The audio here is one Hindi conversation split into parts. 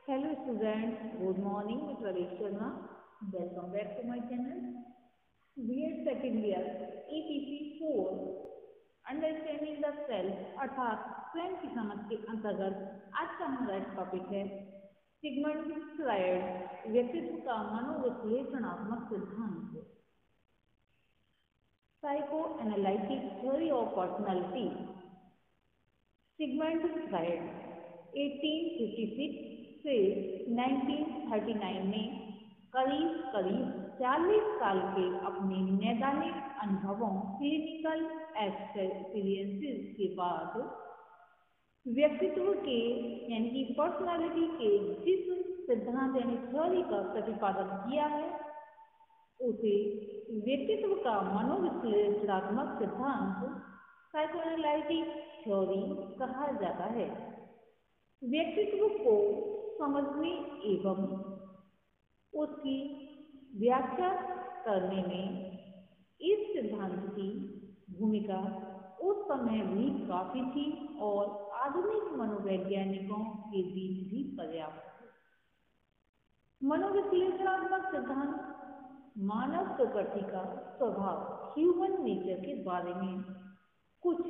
Hello students, good morning. मैं प्रवेश Sharma. Welcome back to my channel. We are second year EPC 4 understanding the self अर्थात स्वयं की समझ के अंतर्गत आज का हमारा टॉपिक है सिगमंड फ्रायड व्यक्तित्व का मनोविश्लेषणात्मक सिद्धांत. Psychoanalytic theory of personality. Sigmund Freud 1856 से 1939 में करीब 40 साल के अपने नैदानिक अनुभवों क्लिनिकल एक्सपीरियंसेस के बाद व्यक्तित्व के यानी कि पर्सनालिटी के जिस सिद्धांत यानी थ्योरी का प्रतिपादन किया है उसे व्यक्तित्व का मनोविश्लेषणात्मक सिद्धांत साइकोएनालिटिक थ्योरी कहा जाता है. व्यक्तित्व को समझने एवं उसकी व्याख्या करने में इस सिद्धांत की भूमिका उस समय भी काफी थी और आधुनिक मनोवैज्ञानिकों के बीच भी पर्याप्त है. मनोविश्लेषणात्मक सिद्धांत मानव प्रकृति का स्वभाव ह्यूमन नेचर के बारे में कुछ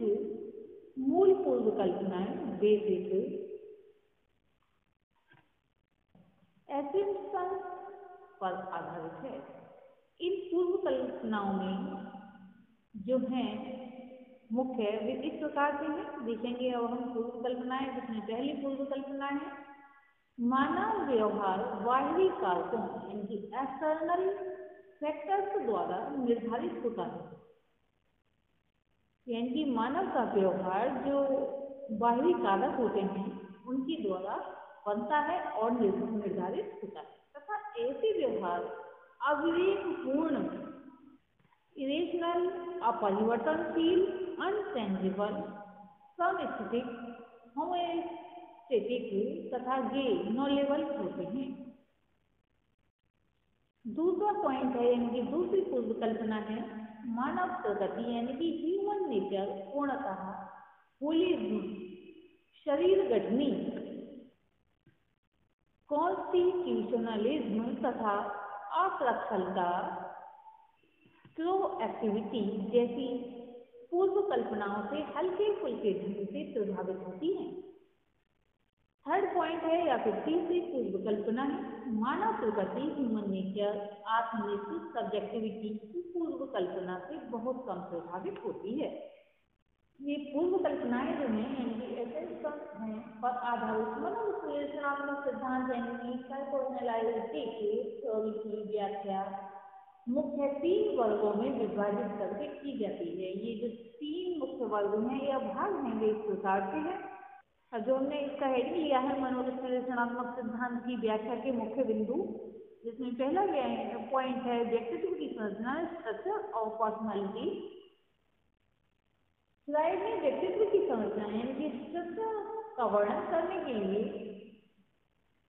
मूल पूर्व कल्पनाएं बेसिक एसिम्पशन पर आधारित है. इन पूर्व कल्पनाओं में जो हैं मुख्य वे इस प्रकार से हैं. देखेंगे अब हम पूर्व कल्पनाएं, जिसमें पहली पूर्व कल्पना है मानव व्यवहार बाहरी कारकों यानी कि एक्सटर्नल फैक्टर्स द्वारा निर्धारित होता है. यानी कि मानव का व्यवहार जो बाहरी कारक होते हैं उनके द्वारा बनता है और निर्धारित होता है तथा ऐसे व्यवहार अविवेकपूर्ण, इरेशनल, अपरिवर्तनशील, अनचेंजेबल, समस्थितिक, होमोस्टेटिक तथा गे नॉलेबल होते हैं. दूसरा पॉइंट है यानी कि दूसरी पूर्व कल्पना है मानव प्रकृति यानी कि ह्यूमन नेचर पूर्णतः होलिज्म, शरीर गठनी, कॉन्स्टिट्यूशनलिज्म तथा अप्रखलता, प्रोएक्टिविटी जैसी पूर्व कल्पनाओं से हल्के फुल्के ढंग से प्रभावित होती है. थर्ड पॉइंट है या फिर तीसरी पूर्व कल्पना है मानव प्रकृति ह्यूमन नेचर आत्मनिष्ठ सब्जेक्टिविटी की पूर्व कल्पना से बहुत कम प्रभावित होती है. ये पूर्व कल्पनाएं जो हैं यानी कि एसेंशन हैं पर आधारित मनोविश्लेषणात्मक सिद्धांत यानी कि साइकोएनालिटिक थ्योरी की व्याख्या मुख्य 3 वर्गों में विभाजित करके की जाती है. ये जो 3 मुख्य वर्ग हैं या भाग हैं वे इस प्रकार से हैं. जो हमने इसका हेडिंग लिया है मनोविश्लेषणात्मक सिद्धांत की व्याख्या के मुख्य बिंदु, जिसमें पहला पॉइंट है व्यक्तित्व की संरचना, स्ट्रक्चर और पर्सनालिटी. फ्रायड ने व्यक्तित्व की संरचना यानी कि स्ट्रक्चर का वर्णन करने के लिए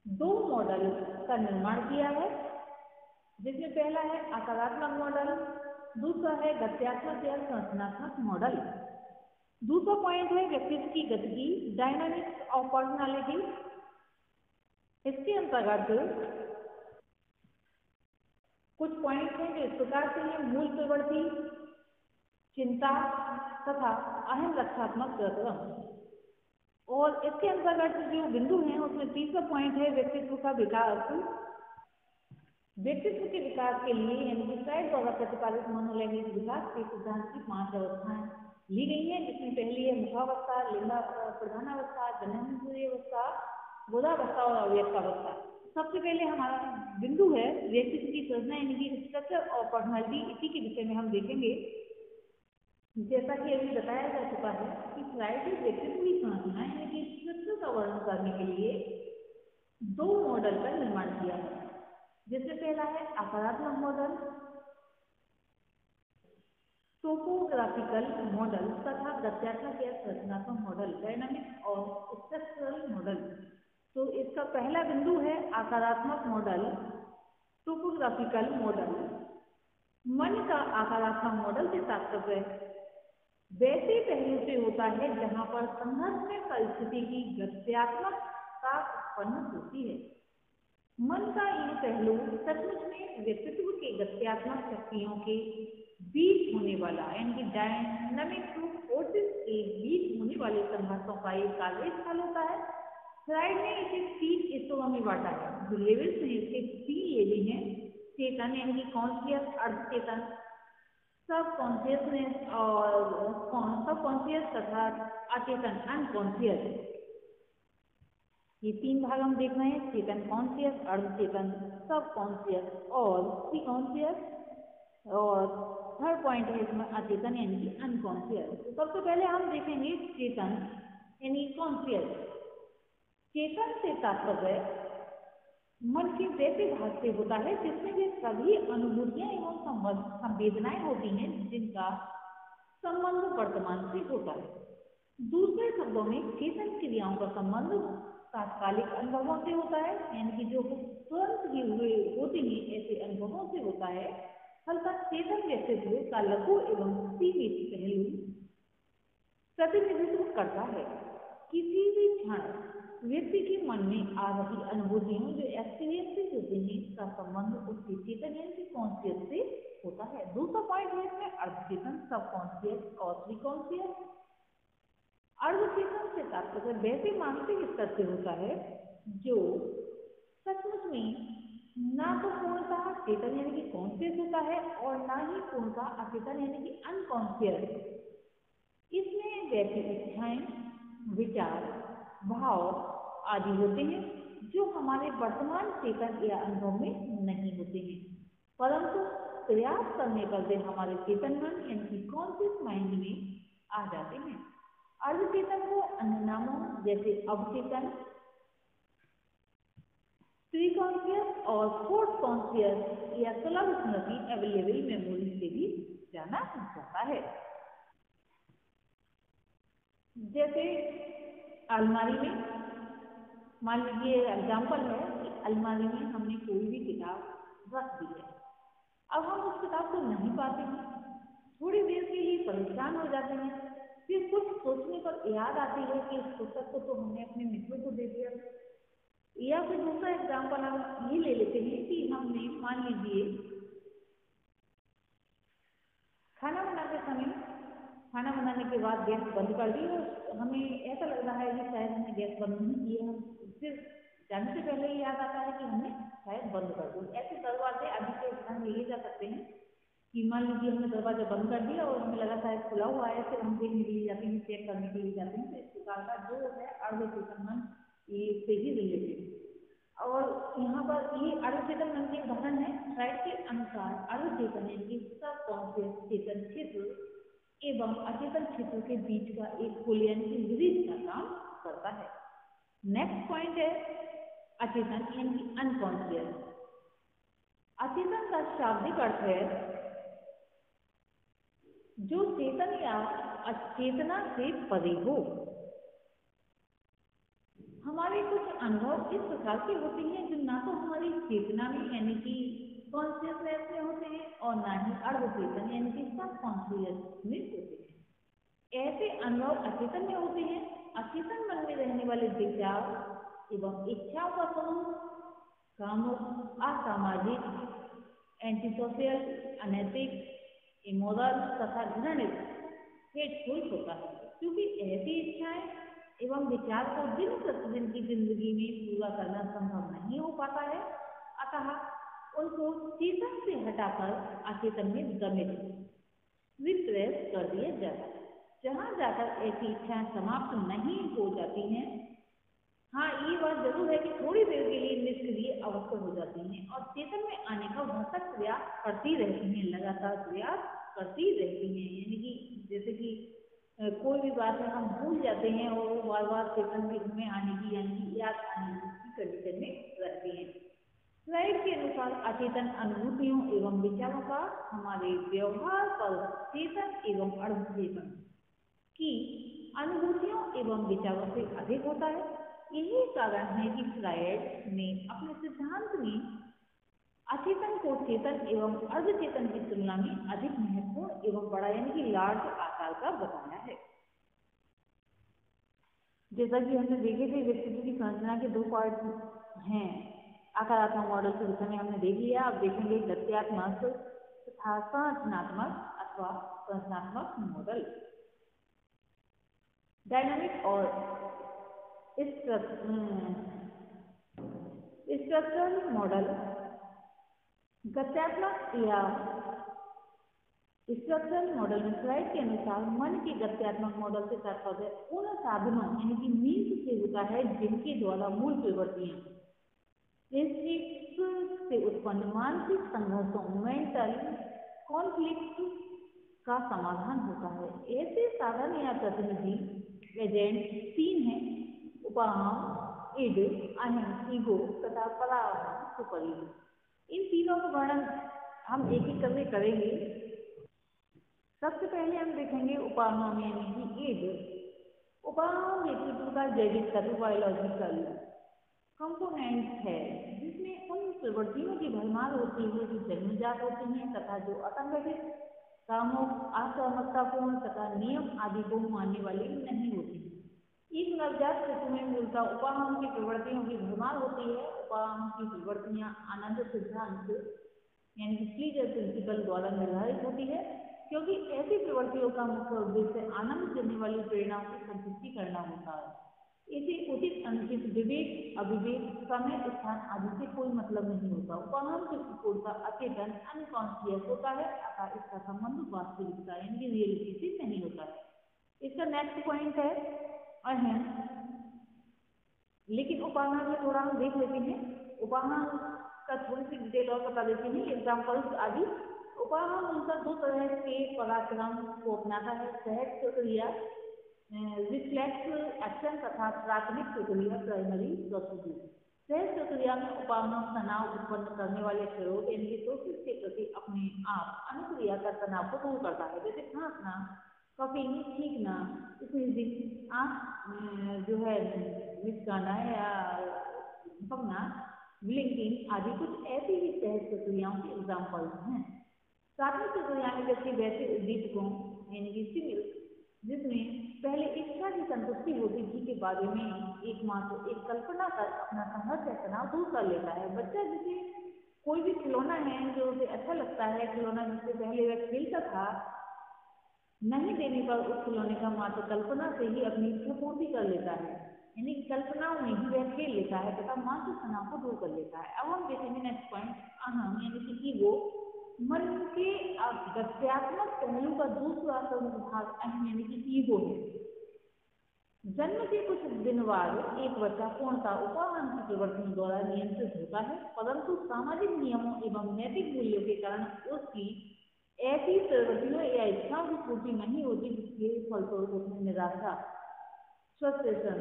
2 मॉडल का निर्माण किया है, जिसमें पहला है आकारात्मक मॉडल, दूसरा है गत्यात्मक या संरचनात्मक मॉडल. दूसरा पॉइंट है व्यक्तित्व की गतिकी, डायनामिक्स ऑफ पर्सनालिटी. इसके अंतर्गत कुछ पॉइंट हैं जो इस प्रकार से हैं मूल प्रवृत्ति, चिंता तथा अहम रक्षात्मक प्रक्रम. और इसके अंतर्गत जो बिंदु हैं उसमें तीसरा पॉइंट है व्यक्तित्व का विकास. व्यक्तित्व के विकास के लिए यानी कि फ्रायड द्वारा प्रतिपादित मनोलैंगिक विकास के सिद्धांत की 5 अवस्थाएं ली गई हैं, जिसमें पहली है मुखावस्था, लिंगा प्रधानावस्था, जननेन्द्रिय अवस्था, बोधावस्था और अव्यक्तावस्था. सबसे पहले हमारा बिंदु है व्यक्तित्व की संरचना यानी कि स्ट्रक्चर और पर्सनालिटी. इसी के विषय में हम देखेंगे. जैसा कि अभी बताया जा चुका है कि फ्रायड ने व्यक्तित्व की संरचना यानी कि स्ट्रक्चर का वर्णन करने के लिए 2 मॉडल का निर्माण किया है, जिसमें पहला है आकारात्मक मॉडल, टोपोग्राफिकल मॉडल तथा गत्यात्मक या संरचनात्मक मॉडल, डायनामिक और स्ट्रक्चरल मॉडल. तो इसका पहला बिंदु है आकारात्मक मॉडल, टोपोग्राफिकल मॉडल. मन का आकारात्मक मॉडल से तात्पर्य वैसे पहलू से होता है जहां पर संघर्ष में परिस्थिति की गत्यात्मकता उत्पन्न होती है. मन का यह पहलू सचमुच में व्यक्तित्व के गत्यात्मक शक्तियों के बीच होने वाला यानी कि डायनामिक फोर्सेस के बीच होने वाले संघर्षों का एक कार्यस्थल होता है। फ्राइड ने इसे 3 हिस्सों में बांटा है। जो लेवल्स हैं इसके 3 लेवल हैं। चेतन यानी कि कॉन्शियस, अर्ध चेतन, सब कॉन्शियसनेस और सब कॉन्शियस तथा अचेतन अनकॉन्शियस। ये 3 भाग हम देख रहे हैं, चेतन कॉन्शियस, अर्ध चेतन सब कॉन्शियस और प्री कॉन्शियस, और थर्ड पॉइंट है इसमें अचेतन यानी कि अनकॉन्शियस। तो सबसे पहले हम देखेंगे चेतन यानी कॉन्शियस। चेतन से तात्पर्य मन के वैसे भाग से होता है जिसमें वे सभी अनुभूतियां एवं संवेदनाएं होती हैं जिनका संबंध वर्तमान से होता है। दूसरे शब्दों में चेतन क्रियाओं का संबंध तात्कालिक अनुभवों से होता है, यानी कि जो तुरंत ही हुए होते हैं ऐसे अनुभवों से होता है। हल्का चेतन व्यक्तित्व का लघु एवं सीमित पहलू प्रतिनिधित्व करता है। किसी भी क्षण व्यक्ति के मन में आ रही अनुभूतियों जो एक्सपीरियंसेस होते हैं का संबंध उसके चेतन यानी कि कॉन्शियस से होता है। दूसरा पॉइंट है इसमें अर्धचेतन, सब कॉन्शियस और प्री कॉन्शियस। अर्धचेतन से तात्पर्य वैसे मानसिक स्तर से होता है जो सचमुच में ना तो पूर्णतः चेतन यानी कि कॉन्शियस होता है और ना ही पूर्णतः अचेतन यानी कि अनकॉन्शियस। इसमें वैसी इच्छाएं, विचार, भाव आदि होते हैं जो हमारे वर्तमान चेतन या अनुभव में नहीं होते हैं, परंतु प्रयास करने पर वे हमारे चेतन मन यानी कि कॉन्शियस माइंड में आ जाते हैं। अर्धचेतन को अन्य नामों जैसे अवचेतन, प्री कॉन्शियस और फोर्थ कॉन्शियस या सुलभ स्मृति अवेलेबल मेमोरी से भी जाना जाता है। जैसे अलमारी में, मान लीजिए एग्जाम्पल है कि अलमारी में हमने कोई भी किताब रख दी है, अब हम उस किताब को नहीं पाते हैं, थोड़ी देर के लिए परेशान हो जाते हैं, फिर कुछ सोचने पर याद आती है कि इस पुस्तक को तो हमने अपने मित्रों को दे दिया। या फिर दूसरा एग्जाम्पल हम ये ले लेते हैं कि हमने मान लीजिए खाना बनाते समय खाना बनाने के बाद गैस बंद कर दी और हमें ऐसा लग रहा है कि शायद हमने गैस बंद नहीं की है, हम फिर जाने से पहले ही याद आता है कि हमने शायद बंद कर दी। ऐसे दरवाजे आदि के उदाहरण लिए जा सकते हैं कि मान लीजिए हमने दरवाजा बंद कर दिया और हमें लगा शायद खुला हुआ है, फिर हम देखने के लिए जाते हैं, चेक करने के लिए जाते हैं। तो इस प्रकार का जो है अर्धचेतन मन ये से ही रिलेटेड। और यहाँ पर ये अर्धचेतन मन के उदाहरण है। फ्राइड के अनुसार अर्धचेतन यानी सब कॉन्शियस चेतन क्षेत्र एवं अचेतन क्षेत्र के बीच का एक पुल यानी कि ब्रिज का काम करता है। नेक्स्ट पॉइंट है अचेतन यानी अनकॉन्शियस। अचेतन का शाब्दिक अर्थ है जो चेतन या अचेतना से परे हो। हमारे कुछ अनुभव इस प्रकार के होते हैं जो ना तो हमारी चेतना में यानी कि कॉन्शियसनेस में होते हैं और ना ही अर्धचेतन यानी कि सब कॉन्शियस में होते हैं। ऐसे अनुभव अचेतन में होते हैं। अचेतन मन में रहने वाले विचार एवं इच्छाओं का समूह कामुक, असामाजिक, एंटी सोशल, अनैतिक, इमोरल तथा घृणित, हेटफुल होता है। क्योंकि ऐसी इच्छाएं एवं विचार को दिन प्रतिदिन की जिंदगी में पूरा करना संभव नहीं हो पाता है, अतः उनको चेतन से हटाकर अचेतन में दमित रिप्रेस कर दिया जाता है, जहां जाकर ऐसी इच्छाएं समाप्त नहीं हो जाती हैं। हाँ, ये बात जरूर है कि थोड़ी देर के लिए निष्क्रिय अवस्था हो जाती हैं और चेतन में आने का भरसक प्रयास करती रहती हैं, लगातार प्रयास करती रहती हैं। यानी कि जैसे कि कोई भी बात है हम भूल जाते हैं और वो बार बार चेतन में आने की यानी कि याद आने की कंडीशन में रहती हैं। फ्राइड के अनुसार अचेतन अनुभूतियों एवं विचारों का हमारे व्यवहार पर चेतन एवं अर्धचेतन की अनुभूतियों एवं विचारों से अधिक होता है। यही कारण है कि फ्राइड ने अपने सिद्धांत में अचेतन को चेतन एवं अर्धचेतन की तुलना में अधिक महत्वपूर्ण एवं बड़ा यानी कि लार्ज आकार का बताया है। जैसा कि हमने देखे थे व्यक्तित्व की संरचना के 2 पार्ट हैं, आकारात्मक मॉडल के विषय में हमने देख लिया। अब देखेंगे गत्यात्मक तथा संरचनात्मक अथवा संरचनात्मक मॉडल। डायनामिक और स्ट्रक्चरल मॉडल। गत्यात्मक या स्ट्रक्चरल मॉडल में स्लाइड के अनुसार मन के गत्यात्मक मॉडल से तात्पर्य उन साधनों यानी कि मीन्स से होता है जिनके द्वारा मूल प्रवृत्तियां से उत्पन्न मानसिक संघर्षों मेंटल कॉन्फ्लिक्ट का समाधान होता है। ऐसे साधन या प्रतिनिधि एजेंट तीन हैं: उपाहम, इड, अहम, ईगो तथा पराहम, सुपर ईगो। इन तीनों का वर्णन हम एक एक करके करेंगे। सबसे पहले हम देखेंगे उपाहम यानी कि इड। उपाहम व्यक्तित्व का जैविक तत्व बायोलॉजिकल कंपोनेंट है जिसमें उन प्रवृत्तियों की भरमार होती है जो जन्मजात होती हैं तथा जो असंगठित, कामुक, असहमततापूर्ण तथा नियम आदि को मानने वाली नहीं होती। एक नवजात शिशु में मूलतः उपाहम की प्रवृत्तियों की भरमार होती है। उपाहम की प्रवृत्तियां आनंद सिद्धांत यानी कि प्लीजर प्रिंसिपल द्वारा निर्धारित होती है, क्योंकि ऐसी प्रवृत्तियों का मुख्य उद्देश्य आनंद देने वाली प्रेरणाओं की संतुष्टि करना होता है। इसे उचित अनुचित, विवेक अविवेक, समय स्थान आदि से कोई मतलब नहीं होता। उपाहम दृष्टिकोण अचेतन अनकॉन्शियस होता है अतः इसका संबंध वास्तविकता यानी रियलिटी से नहीं होता है। इसका नेक्स्ट पॉइंट है अहम। लेकिन उपाहम में थोड़ा हम देख लेते हैं। उपाहम का थोड़ी सी डिटेल और बता देते हैं, एग्जाम्पल्स आदि। उपाहम उनका दो तरह के पराक्रम को अपनाता है: सहज प्रक्रिया रिफ्लेक्स एक्शन तथा प्राथमिक प्रक्रिया प्राइमरी प्रोसीड्यूर। सहज प्रक्रिया में उपाहम तनाव उत्पन्न करने वाले प्रयोग यानी कि प्रोसेस के प्रति अपने आप अनुक्रिया कर तनाव को दूर करता है, जैसे खांसना, कफिंग, छींकना, स्नीजिंग, आँख जो है मिचकाना या भगना, ब्लिंकिंग आदि कुछ ऐसी ही सहज प्रक्रियाओं के एग्जाम्पल्स हैं। प्राथमिक प्रक्रिया में व्यक्ति वैसे उद्दीपकों यानी कि स्टिमुलस जिसमें पहले इच्छा की संतुष्टि होती थी के बारे में एकमात्र एक कल्पना कर अपना संघर्ष या तनाव दूर कर लेता है। बच्चा जिसे कोई भी खिलौना है जो उसे अच्छा लगता है, खिलौना जिससे पहले वह खेलता था, नहीं देने पर उस खिलौने का मात्र कल्पना से ही अपनी इच्छा पूर्ति कर लेता है, यानी कल्पनाओं में ही वह खेल लेता है तथा मानसिक तनाव को दूर कर लेता है। अब हम देखेंगे नेक्स्ट पॉइंट अहम यानी कि ईगो। मन के गत्यात्मक पहलू का दूसरा प्रमुख भाग अहम यानी कि ईगो है। जन्म के कुछ दिन बाद एक बच्चा पूर्णतः उपाहम की प्रवृत्तियों द्वारा नियंत्रित होता है, परंतु सामाजिक नियमों एवं नैतिक मूल्यों के कारण उसकी ऐसी प्रवृत्तियों या इच्छाओं की पूर्ति नहीं होती, जिसके फलस्वरूप उसमें निराशा, फ्रस्ट्रेशन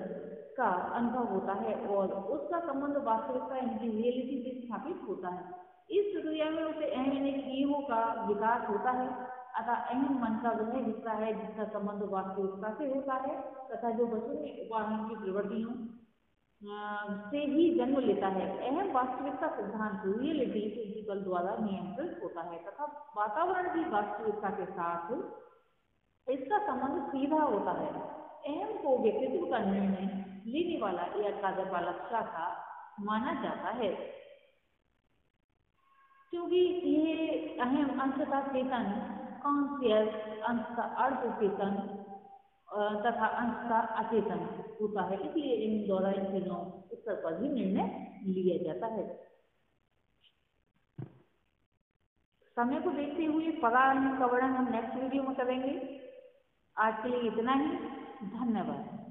का अनुभव होता है और उसका संबंध वास्तविकता यानी कि रियलिटी से स्थापित होता है। इस प्रक्रिया में उसे अहम यानी कि ईगो का विकास होता है, अतः अहम मन का वह हिस्सा है जिसका संबंध वास्तविकता से होता है तथा जो बचपन में उपाहम की प्रवृत्तियों से ही जन्म लेता है। अहम वास्तविकता सिद्धांत रियलिटी प्रिंसिपल द्वारा नियंत्रित होता है तथा वातावरण की वास्तविकता के साथ इसका संबंध सीधा होता है। अहम को व्यक्तित्व का निर्णय लेने वाला या कार्यपालक शाखा माना जाता है, क्योंकि ये अहम अंशतः चेतन कॉन्शियस, अंशतः अर्ध चेतन तथा अंशतः अचेतन होता है, इसलिए इन द्वारा इन तीनों स्तर पर भी निर्णय लिया जाता है। समय को देखते हुए पराअहम का वर्णन हम नेक्स्ट वीडियो में करेंगे। आज के लिए इतना ही। धन्यवाद।